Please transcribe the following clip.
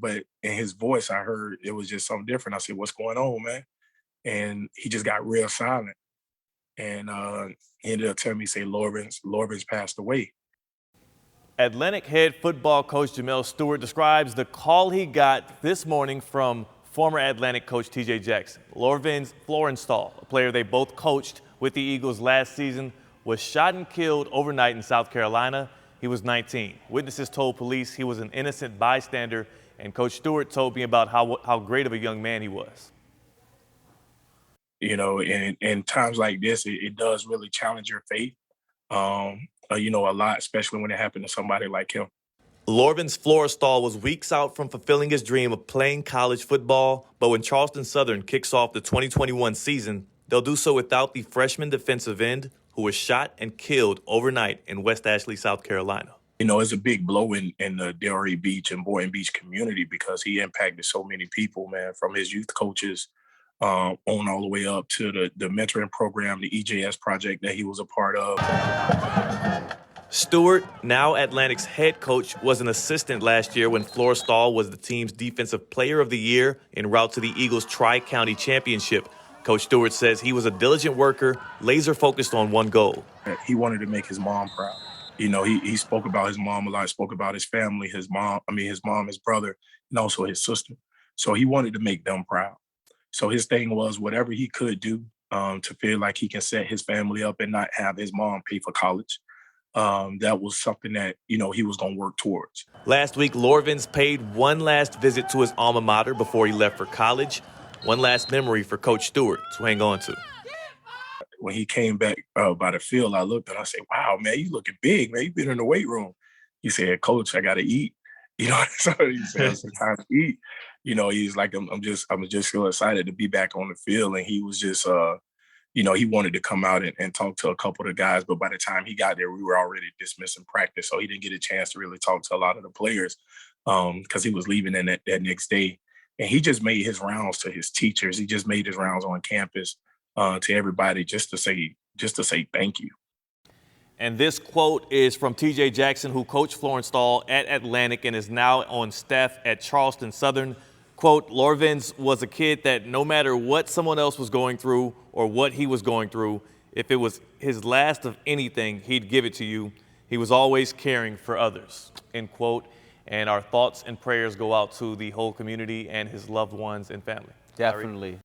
but in his voice, I heard it was just something different. I said, "What's going on, man?" And he just got real silent. And he ended up telling me, say, Lorvens passed away. Atlantic head football coach Jamel Stewart describes the call he got this morning from former Atlantic coach T.J. Jackson. Lorvens Florestal, a player they both coached with the Eagles last season, was shot and killed overnight in South Carolina. He was 19. Witnesses told police he was an innocent bystander, and Coach Stewart told me about how great of a young man he was. You know, and in times like this, it does really challenge your faith, a lot, especially when it happened to somebody like him. Lorvens Florestal was weeks out from fulfilling his dream of playing college football, but when Charleston Southern kicks off the 2021 season, they'll do so without the freshman defensive end who was shot and killed overnight in West Ashley, South Carolina. You know, it's a big blow in the Delray Beach and Boynton Beach community because he impacted so many people, man, from his youth coaches on all the way up to the mentoring program, the EJS project that he was a part of. Stewart, now Atlantic's head coach, was an assistant last year when Florestal was the team's Defensive Player of the Year en route to the Eagles' Tri-County Championship. Coach Stewart says he was a diligent worker, laser-focused on one goal. He wanted to make his mom proud. You know, he spoke about his mom a lot, spoke about his family, his mom, his brother, and also his sister. So he wanted to make them proud. So his thing was whatever he could do to feel like he can set his family up and not have his mom pay for college. That was something that, he was going to work towards. Last week, Lorvens paid one last visit to his alma mater before he left for college. One last memory for Coach Stewart to hang on to. When he came back by the field, I looked and I said, "Wow, man, you looking big, man. You've been in the weight room." He said, "Coach, I got to eat." So he said, "It's time to eat." He's like, I'm just so excited to be back on the field. And he was just, he wanted to come out and talk to a couple of the guys. But by the time he got there, we were already dismissing practice. So he didn't get a chance to really talk to a lot of the players because he was leaving in that next day. And he just made his rounds to his teachers. He just made his rounds on campus to everybody just to say thank you. And this quote is from T.J. Jackson, who coached Florestal at Atlantic and is now on staff at Charleston Southern. Quote, Lorvens was a kid that no matter what someone else was going through or what he was going through, if it was his last of anything, he'd give it to you. He was always caring for others, end quote. And our thoughts and prayers go out to the whole community and his loved ones and family. Definitely.